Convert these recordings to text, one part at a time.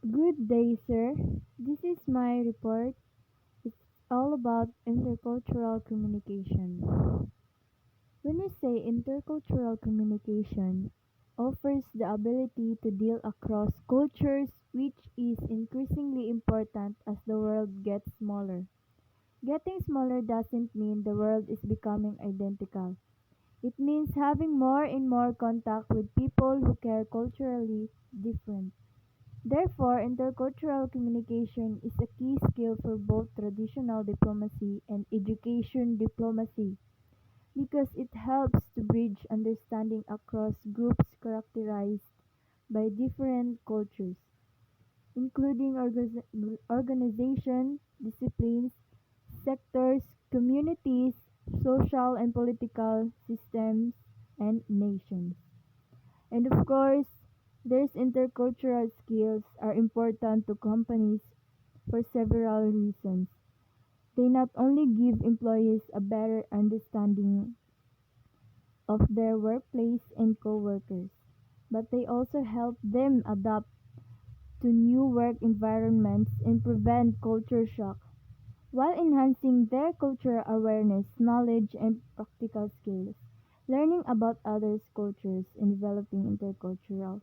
Good day, sir. This is my report. It's all about intercultural communication. When we say intercultural communication offers the ability to deal across cultures, which is increasingly important as the world gets smaller. Getting smaller doesn't mean the world is becoming identical. It means having more and more contact with people who care culturally different. Therefore, intercultural communication is a key skill for both traditional diplomacy and education diplomacy because it helps to bridge understanding across groups characterized by different cultures, including organization, disciplines, sectors, communities, social and political systems, and nations. And of course, there's intercultural skills are important to companies for several reasons. They not only give employees a better understanding of their workplace and coworkers, but they also help them adapt to new work environments and prevent culture shock while enhancing their cultural awareness, knowledge, and practical skills. Learning about others' cultures and developing intercultural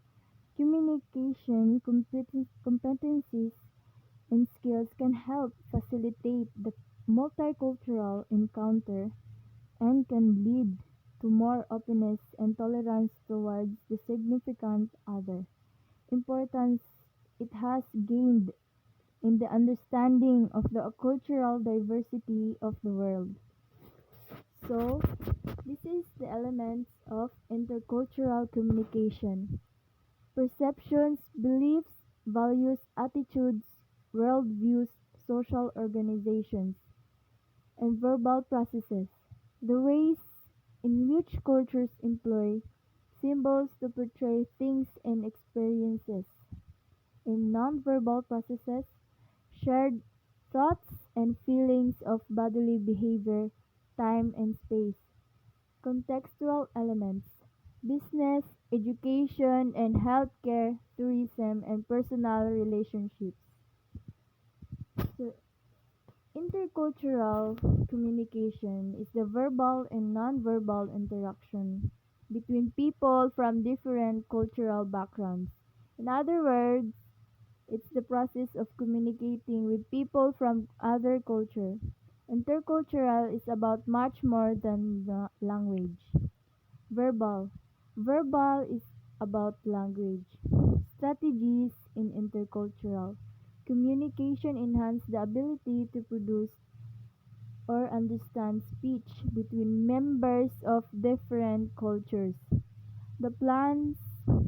communication competencies and skills can help facilitate the multicultural encounter and can lead to more openness and tolerance towards the significant other. Importance it has gained in the understanding of the cultural diversity of the world. So, this is the elements of intercultural communication. Perceptions, beliefs, values, attitudes, worldviews, social organizations, and verbal processes. The ways in which cultures employ symbols to portray things and experiences. In nonverbal processes, shared thoughts and feelings of bodily behavior, time and space. Contextual elements, business, education and healthcare, tourism, and personal relationships. So, intercultural communication is the verbal and nonverbal interaction between people from different cultural backgrounds. In other words, it's the process of communicating with people from other culture. Intercultural is about much more than the language. Verbal. Verbal is about language. Strategies in intercultural. Communication enhance the ability to produce or understand speech between members of different cultures. The plans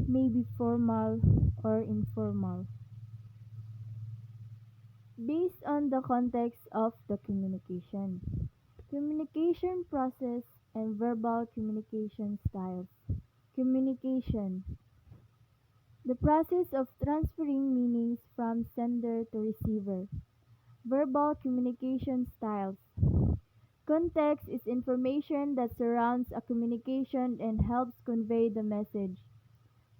may be formal or informal, based on the context of the communication. Communication process and verbal communication styles. Communication. The process of transferring meanings from sender to receiver. Verbal communication styles. Context is information that surrounds a communication and helps convey the message.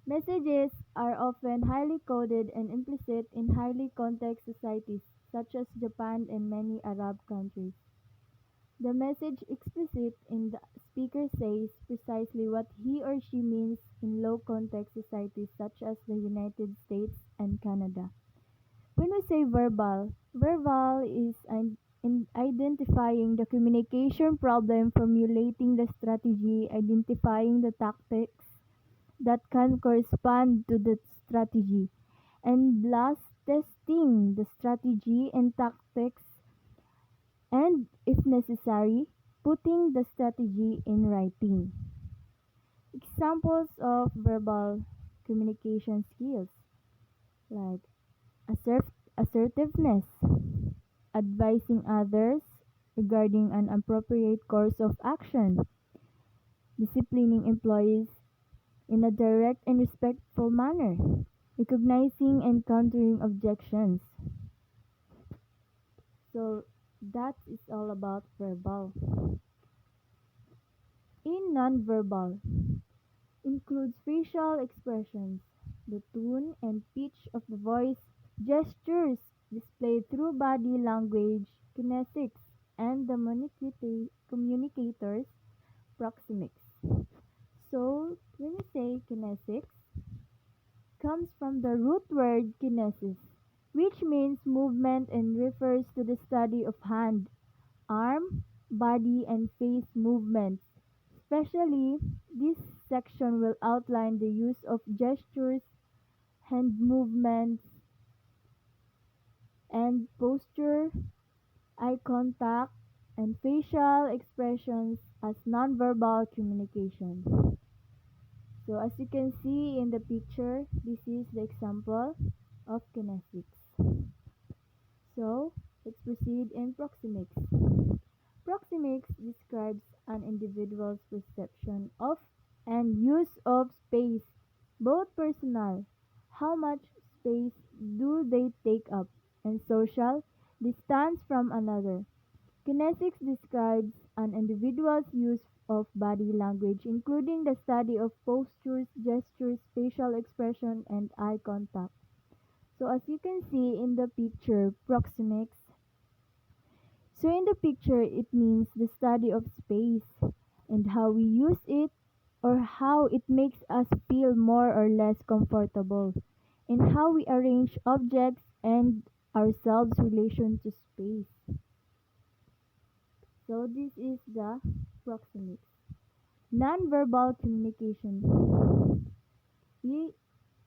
Messages are often highly coded and implicit in highly context societies such as Japan and many Arab countries. The message explicit in the speaker says precisely what he or she means in low context societies such as the United States and Canada. When we say verbal, verbal is in identifying the communication problem, formulating the strategy, identifying the tactics that can correspond to the strategy, and last, testing the strategy and tactics, and if necessary, putting the strategy in writing. Examples of verbal communication skills like assertiveness, advising others regarding an appropriate course of action, disciplining employees in a direct and respectful manner, recognizing and countering objections. So that is all about verbal. In nonverbal, includes facial expressions, the tone and pitch of the voice, Gestures displayed through body language, kinesics, and the communicators, proxemics. So, when you say kinesics, comes from the root word kinesis, which means movement and refers to the study of hand, arm, body, and face movements. Especially, this section will outline the use of gestures, hand movements, and posture, eye contact, and facial expressions as nonverbal communication. So as you can see in the picture, this is the example of kinesics. So let's proceed in proxemics. Proxemics describes an individual's perception of and use of space, both personal, how much space do they take up, and social, distance from another. Kinesics describes an individual's use of body language, including the study of postures, gestures, facial expression, and eye contact. So as you can see in the picture, proxemics. So in the picture, it means the study of space and how we use it or how it makes us feel more or less comfortable, and how we arrange objects and ourselves relation to space. So this is the proxemics. Nonverbal communication. We,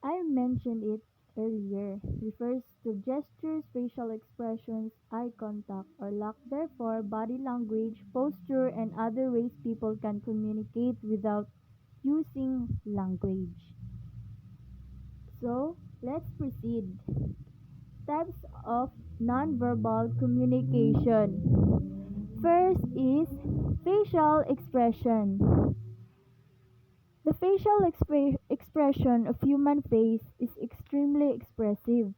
I mentioned it earlier, refers to gestures, facial expressions, eye contact, or lack therefore, body language, posture, and other ways people can communicate without using language. So, let's proceed. Types of nonverbal communication. First is facial expression. The facial expression of human face is extremely expressive,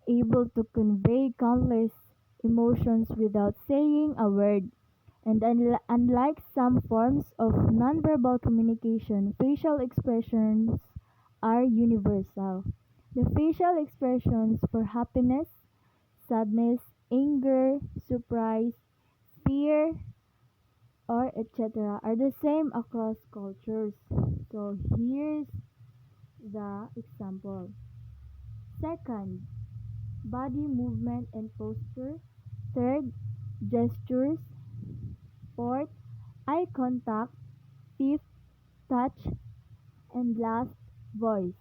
able to convey countless emotions without saying a word. And unlike some forms of nonverbal communication, facial expressions are universal. The facial expressions for happiness, sadness, anger, surprise, fear, or etc. are the same across cultures. So here's the example. Second, body movement and posture. Third, gestures. Fourth, eye contact. Fifth, touch. And last, voice.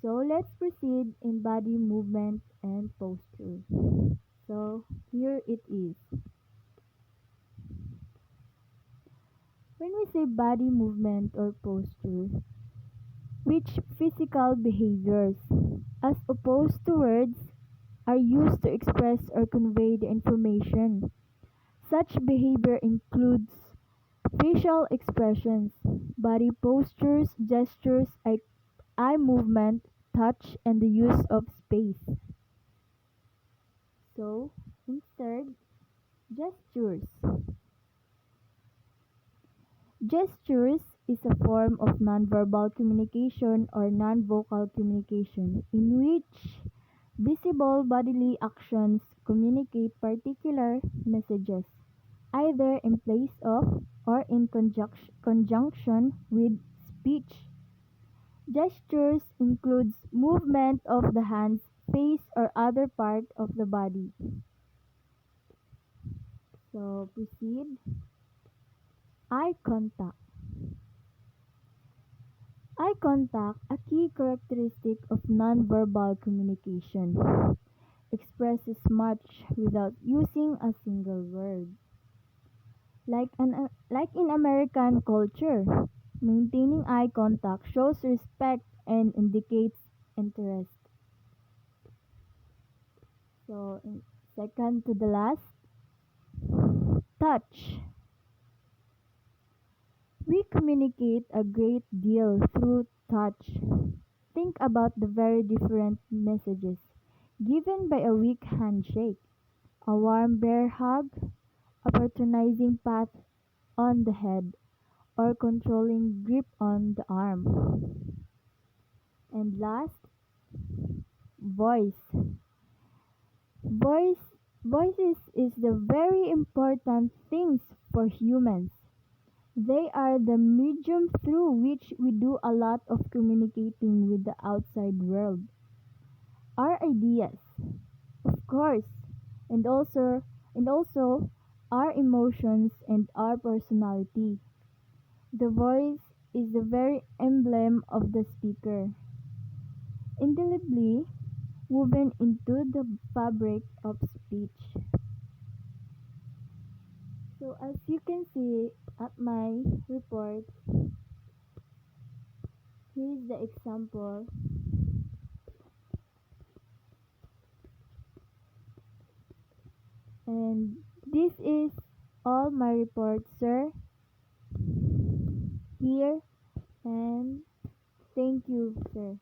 So let's proceed in body movement and posture. So here it is. When we say body movement or posture, which physical behaviors, as opposed to words, are used to express or convey the information. Such behavior includes facial expressions, body postures, gestures, eye movement, touch, and the use of space. So, instead, gestures. Gestures is a form of nonverbal communication or nonvocal communication in which visible bodily actions communicate particular messages, either in place of or in conjunction with speech. Gestures includes movement of the hands, face, or other part of the body. So proceed. Eye contact. Eye contact, a key characteristic of nonverbal communication, expresses much without using a single word. Like in American culture, maintaining eye contact shows respect and indicates interest. So, second to the last, touch. We communicate a great deal through touch. Think about the very different messages given by a weak handshake, a warm bear hug, a patronizing pat on the head, or controlling grip on the arm. And last, voice. Voice Voices is the very important things for humans. They are the medium through which we do a lot of communicating with the outside world. Our ideas, of course, and also our emotions and our personality. The voice is the very emblem of the speaker, indelibly woven into the fabric of speech. So as you can see at my report, here is the example, and this is all my report, sir. Here, and thank you, sir.